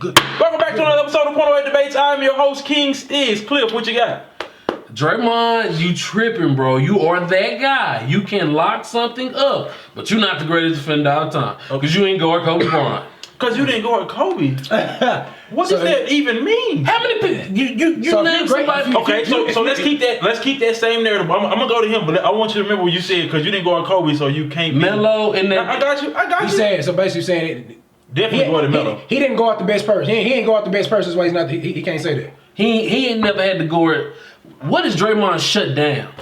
Good. Welcome back to another episode of Point Away Debates. I'm your host, King Stiz. Cliff, what you got? Draymond, you tripping, bro. You are that guy. You can lock something up, but you're not the greatest defender all time. Because you ain't guard Kobe Bryant. Because you didn't guard Kobe. What does that even mean? How many you name somebody? Okay, so let's keep that same narrative. I'm gonna go to him, but I want you to remember what you said because you didn't guard Kobe, so you can't. Melo and that. I got you. He said so. Basically, saying definitely guarded Melo. He didn't go out the best person. He ain't go out the best person. That's why he's not. He can't say that. He ain't never had to guard. What is Draymond shut down?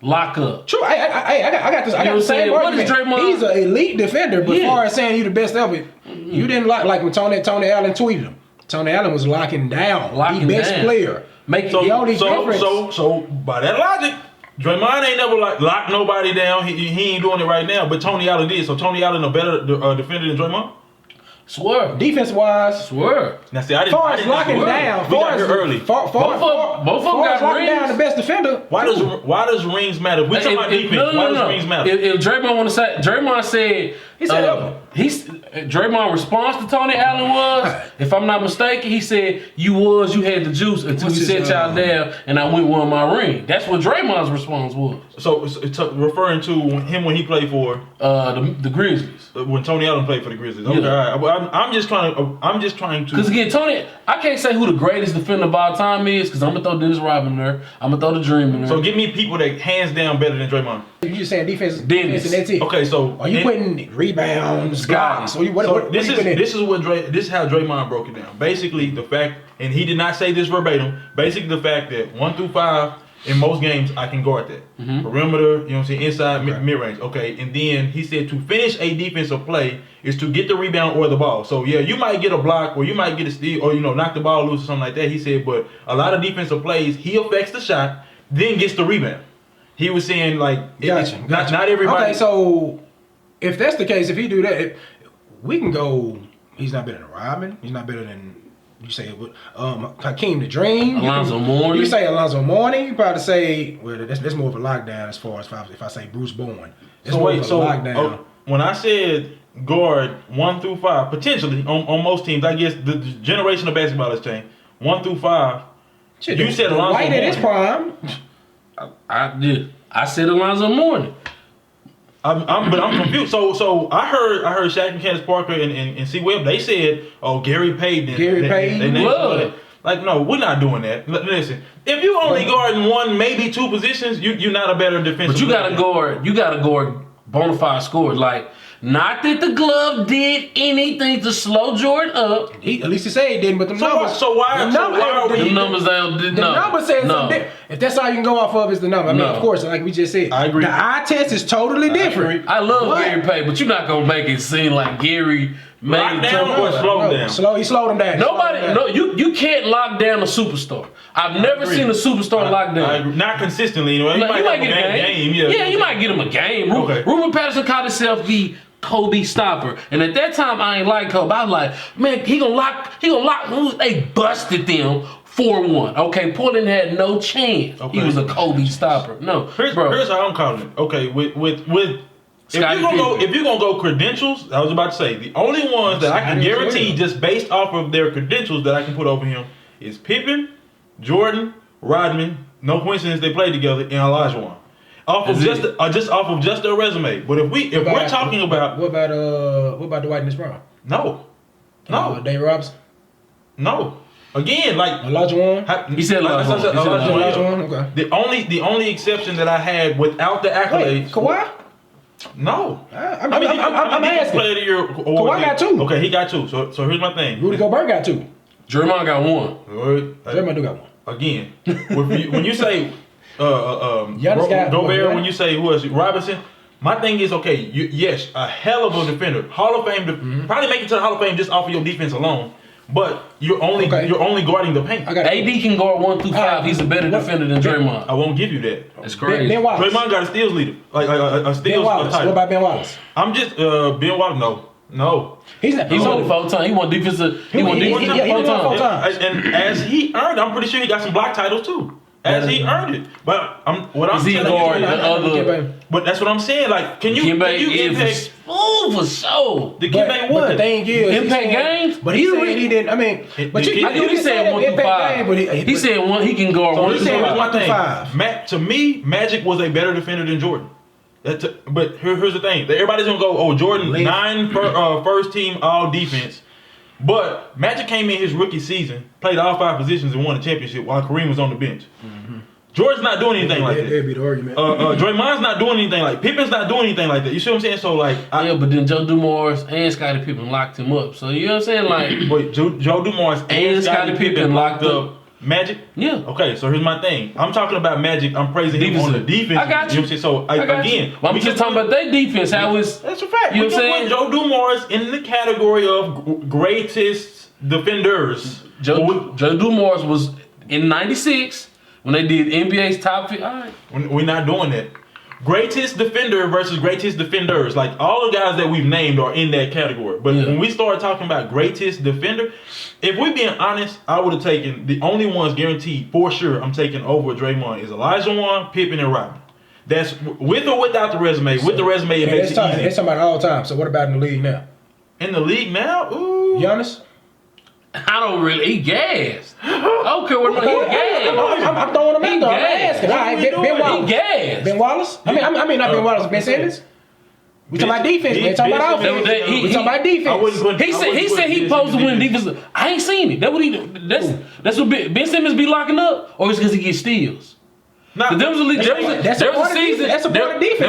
Lock up. True. I got this. I got the same what argument. is Draymond? He's an elite defender, but as far as saying you the best ever, you didn't like when Tony Allen tweeted him. Tony Allen was locking down. The best player. So by that logic, Draymond ain't never locked nobody down. He ain't doing it right now, but Tony Allen did. So Tony Allen a better defender than Draymond? Swear. Defense wise. Swear. Now see, I didn't. Far as locking down. We got here early. Both of them got locking rings. down the best defender. Why does rings matter? We talking about defense. Why does rings matter? If Draymond want to say, Draymond said Draymond response to Tony Allen was, if I'm not mistaken, he said you had the juice until you set y'all down and I won my ring. That's what Draymond's response was. So it's referring to him when he played for the Grizzlies. When Tony Allen played for the Grizzlies. Okay, yeah. all right. I'm just trying to. Because again, Tony, I can't say who the greatest defender of all time is because I'm gonna throw Dennis Rodman there. I'm gonna throw the Dream in there. So give me people that hands down better than Draymond. You just saying defense and Dennis. Okay, so are you putting rebounds, blocks? This is how Draymond broke it down. Basically, the fact, and he did not say this verbatim. Basically, the fact that 1 through 5 in most games I can guard that perimeter. You know what I'm saying? Inside, mid range. Okay, and then he said to finish a defensive play is to get the rebound or the ball. So yeah, you might get a block or you might get a steal or knock the ball loose or something like that. He said, but a lot of defensive plays he affects the shot, then gets the rebound. He was saying not everybody. Okay, so if that's the case, if he do that, we can go. He's not better than Rodman. He's not better than you say Hakeem the Dream. Alonzo Mourning. You say Alonzo Mourning. You probably say that's more of a lockdown as far as if I say Bruce Bowen. Lockdown. When I said guard 1 through 5, potentially on most teams, I guess the generation of basketball has changed. 1 through 5. You said Alonzo White Mourning. at his prime. I did. I said Alonzo Mourning. But I'm confused. So I heard Shaq and Candace Parker and C Webb. They said, Gary Payton. No, we're not doing that. Listen, if you only guarding 1, maybe 2 positions, you're not a better defensive. But you gotta guard bona fide scorers. Like, not that the glove did anything to slow Jordan up. At least he said he didn't, but the numbers. The numbers said something. If that's all you can go off of is the number. I mean, of course, like we just said, I agree. The eye test is totally different. I love Gary Payton, but you're not gonna make it seem like Gary made down or slow down. He slowed him down. You can't lock down a superstar. I've never seen a superstar lock down. I agree. Not consistently, you might get a game. Yeah, you might get him a game. Ruben Patterson called himself the Kobe stopper, and at that time I ain't like Kobe. I was like, man, he gonna lock. They busted them 4-1. Okay, Portland had no chance. Okay. He was a Kobe stopper. No, here's how I'm calling it. Okay, with if you're gonna go credentials, I was about to say the only ones that I can guarantee just based off of their credentials that I can put over him is Pippen, Jordan, Rodman. No coincidence they played together, and Olajuwon. Off of just their resume. But if we're talking about what about Dwight and his prime? No. David Robinson? No. Again, like Olajuwon? He said Olajuwon. Okay. The only exception that I had without the accolades. Kawhi? No. I'm asking. Player of the year. Kawhi got 2. Okay, he got 2. So here's my thing. Rudy Gobert got 2. Draymond got 1. Draymond do got 1. Again, when you say Gobert, when you say who else? Robinson. My thing is, okay, yes, a hell of a defender, Hall of Fame, probably make it to the Hall of Fame just off of your defense alone. But you're only guarding the paint. AD can guard 1 through 5. He's a better defender than Draymond. I won't give you that. That's crazy. Ben Wallace. Draymond got a steals leader, like a steals Ben Wallace. title. What about Ben Wallace? I'm just Ben Wallace. No. He's won it 4 times. He won defensive. He won defensive 4 times. And as he earned, I'm pretty sure he got some block titles too. As he earned it. But I'm telling you, the other. but that's what I'm saying. Like, can you smooth for sure. The kid made what? But the thing is, Impact games? But he said he didn't. I mean, but the you kid- He said 1 through 5. He said one. He can guard So 1 he through said 5. one thing. 5. To me, Magic was a better defender than Jordan. But here's the thing: everybody's gonna go, "Oh, Jordan, 9 first team all defense." But Magic came in his rookie season, played all 5 positions, and won a championship while Kareem was on the bench. Mm-hmm. Jordan's not doing anything like that. That'd be the argument. Draymond's not doing anything like Pippen's not doing anything like that. You see what I'm saying? So like, But then Joe Dumars and Scottie Pippen locked him up. So you know what I'm saying? Like, wait, Joe Dumars and Scottie Pippen locked up Magic. Yeah. Okay, so here's my thing. I'm talking about Magic. I'm praising him on the defense. I got you. You know what I'm saying? So again, well, I'm just talking about their defense. How is that's a fact. You We know what I'm can saying? put Joe Dumars in the category of greatest defenders. Joe Dumars was in '96 when they did NBA's top 50. All right. We're not doing that. Greatest defender versus greatest defenders. Like all the guys that we've named are in that category. But when we start talking about greatest defender, if we're being honest, I would have taken the only ones guaranteed for sure I'm taking over Draymond is Olajuwon, Pippen, and Rodman. That's with or without the resume. With the resume, it makes it easy. That's talking about all time. So what about in the league now? In the league now, ooh. Giannis? I don't really. He gassed. I don't care what he gassed. I'm throwing him out there. I'm gassed. asking. All right, Ben Wallace. He gassed. Ben Wallace? I mean not Ben Wallace. Ben Simmons. We talking about defense. We talking about offense. We talking about defense. He said he supposed to win defense. I ain't seen it. That's what he. That's what Ben Simmons be locking up, or it's because he gets steals. Nah, There was a season. That's a part of defense.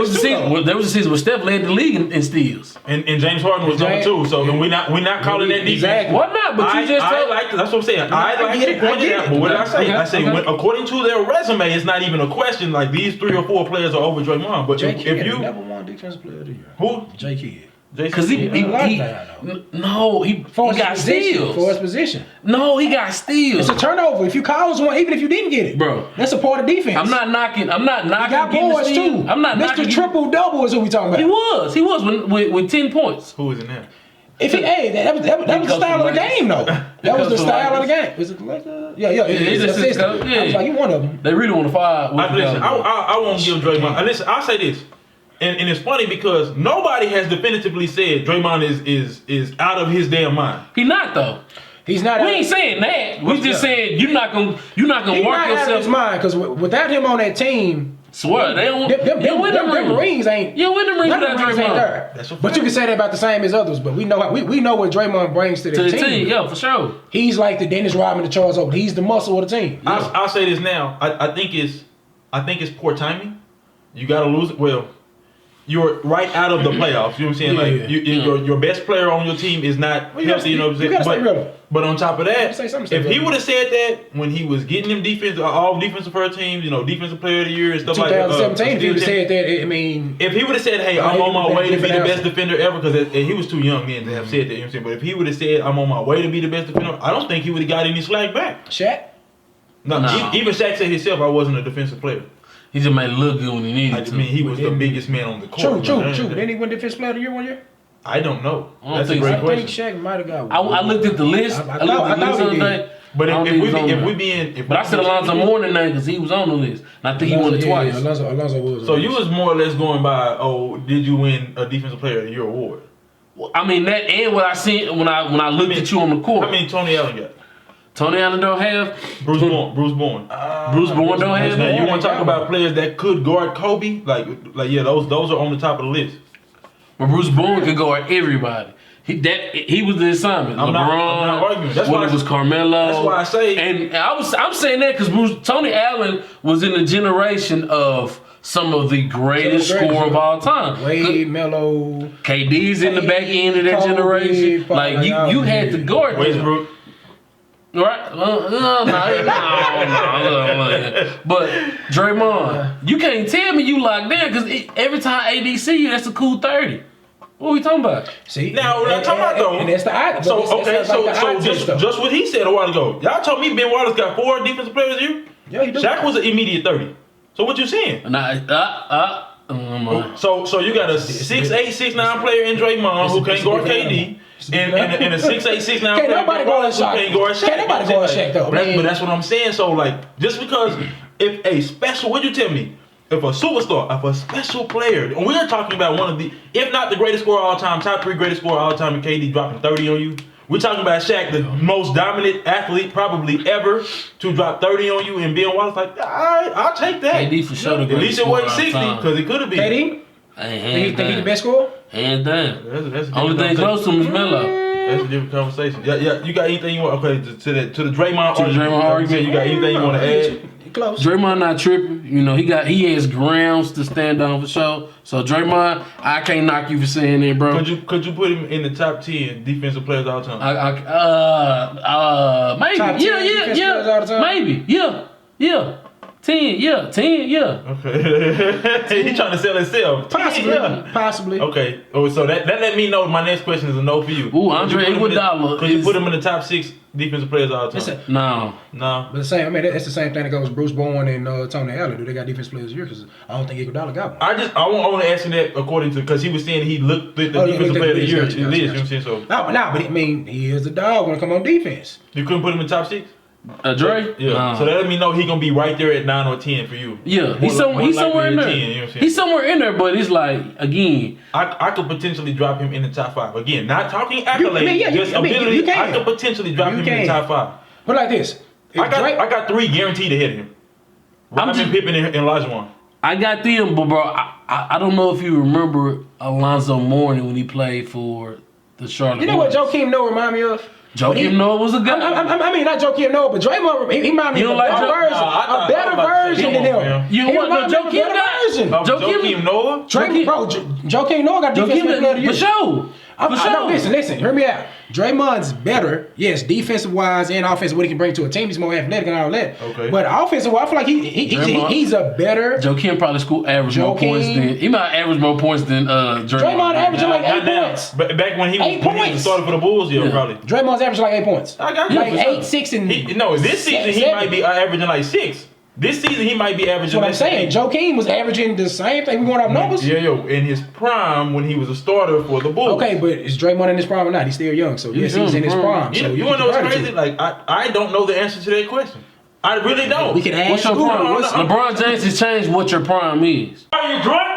There was a season where Steph led the league in steals. And James Harden was number 2, so we're not calling that defense. Exactly. Why not? But you just told. That's what I'm saying. I like to point it out, but what did I say? Okay, I say okay. according to their resume, it's not even a question. Like these 3 or 4 players are over Draymond. But if you never won defensive player of the year. who J. Kidd. Because he got steals. For his position. No, he got steals. It's a turnover. If you cause one, even if you didn't get it, Bro. that's a part of defense. I'm not knocking. You got getting the boards steal. too. I'm not knocking. Mr. Triple Double is who we talking about. He was with 10 points. who is in there? If he, that was the style of the game, though. That was the style of the game. Was it the Lakers? Yeah. It's a system. I was like, you one of them. They really want to fire. I won't give Draymond. Listen, I'll say this. And it's funny because nobody has definitively said Draymond is out of his damn mind. He not though. He's not. We ain't saying that. We just saying you're not gonna work not out of yourself. his mind because without him on that team, Swear they don't. them rings ain't. You win the rings None of without the rings ain't Draymond. there. But you can say that about the same as others. But we know what Draymond brings to the team. Yeah, for sure. He's like the Dennis Rodman to Charles Oakley. He's the muscle of the team. I'll say this now. I think it's poor timing. You got to lose it. Well, you're right out of the playoffs. You know what I'm saying? Your best player on your team is not healthy. You know what I'm saying? You gotta stay relevant. But on top of that, Say something, if he would have said that when he was getting them all defensive first teams, defensive player of the year and stuff like that. 2017, if he would have said that, I mean, if he would have said, "Hey, I'm on my way to be the best defender ever," because he was too young then to have said that. You know what I'm saying? But if he would have said, "I'm on my way to be the best defender," I don't think he would have got any slack back. Shaq. No. Even Shaq said himself, "I wasn't a defensive player." He just made it look good when he needed to. I mean, he was the biggest man on the court. True. Didn't he win Defensive Player of the Year one year? I don't know. I don't That's a think great so. I think question. Shaq might have got one. I looked at the list. I looked at the list the other day. But But I said Alonzo Mourning name because he was on the list. And I think he won it twice. Yeah, Alonzo was. So you was more or less going by, did you win a Defensive Player of the Year award? I mean that and what I seen when I looked at you on the court. I mean, Tony Allen got. Tony Allen don't have. Bruce Bowen. Bruce Bowen don't have. Now you want to talk about players that could guard Kobe? Like yeah, those are on the top of the list. But Bruce Bowen could guard everybody. He was the assignment. I'm not arguing. That's why it was Carmelo. That's why I say. And I'm saying that because Tony Allen was in the generation of some of the greatest scorer of all time. Wade, Melo. KD's in the back end of that generation. Like you had to guard them. Westbrook. Right? No. But Draymond, you can't tell me you locked in because every time AD see you, that's a cool 30. What are we talking about? See, now we're not talking about though. And that's the odd. So just what he said a while ago. Y'all told me Ben Wallace got 4 defensive players of the year. Yeah, he does. Shaq was an immediate 30. So what you saying? So you got a 6'8", 6'9" player in Draymond who can't guard KD, and a 6'8", 6'9" player Can't nobody who guard can't guard Shaq. Can't nobody guard Shaq though. But that's what I'm saying. So like, just because if a special, what'd you tell me? if a superstar, if a special player, and we're talking about one of the, if not the greatest scorer of all time, top 3 greatest scorer of all time, and KD dropping 30 on you. We're talking about Shaq, the most dominant athlete probably ever, to drop 30 on you, and Ben Wallace like, all right, I'll take that. KD for sure. At least it wasn't 60, because it could have been. KD? Think he the best scorer? Hands down. That's Only thing close to him is Melo. That's a different conversation. Yeah. You got anything you want? Okay, to the Draymond argument. You got anything you want to add? Close. Draymond not tripping. You know, he has grounds to stand on for sure. So Draymond, I can't knock you for saying that, bro. Could you put him in the top 10 defensive players of all time? Maybe. Top 10 defensive players all the time? Maybe. Yeah. 10, yeah. Okay. He trying to sell himself. Possibly. Okay. Oh, so that let me know. My next question is a no for you. Ooh, Andre Iguodala. Could you put him in the top 6 defensive players of all time? No. No. But the same. I mean, that's the same thing that goes with Bruce Bowen and Tony Allen. Do they got defense players here? Because I don't think Iguodala got one. I want to ask him that according to, because he was saying he looked at the defensive player of the year. You know what I'm saying? So. But I mean, he is a dog when it come on defense. You couldn't put him in the top 6? Dre? Yeah. No. So that let me know he gonna be right there at 9 or 10 for you. Yeah. He's somewhere in there. 10, you know what I'm saying? He's somewhere in there, but it's like, again. I could potentially drop him in the top 5. Again, not talking accolades, just ability. I could potentially drop him in the top 5. But like this. I got 3 guaranteed to hit him. Rodman, Pippen, and Olajuwon. I got them, but bro, I don't know if you remember Alonzo Mourning when he played for the Charlotte. You know what Joakim Noah remind me of? Joakim Noah was a guy. I mean, not Joakim Noah, but Draymond, he remind me of a better version than him. You want no Joakim Noah? Joakim Noah got defensive player of the year. For sure. Listen, hear me out. Draymond's better, yes, defensive wise and offensive, what he can bring to a team. He's more athletic and all that. Okay. But offensive wise, I feel like he's a better. Joakim probably average more points than Draymond. Draymond averaging like 8 points. But back when he was started for the Bulls, probably. Draymond's averaging like 8 points. I got you. Like 8, 6, and this season he might be averaging like 6. This season he might be averaging. That's what I'm saying. Joakim was averaging the same thing. We going off numbers. Yeah, in his prime when he was a starter for the Bulls. Okay, but is Draymond in his prime or not? He's still young, so yes, he's in his prime. So you want to know what's crazy? Like I don't know the answer to that question. I really don't. We can ask. What's your prime? LeBron James has changed what your prime is. Are you drunk?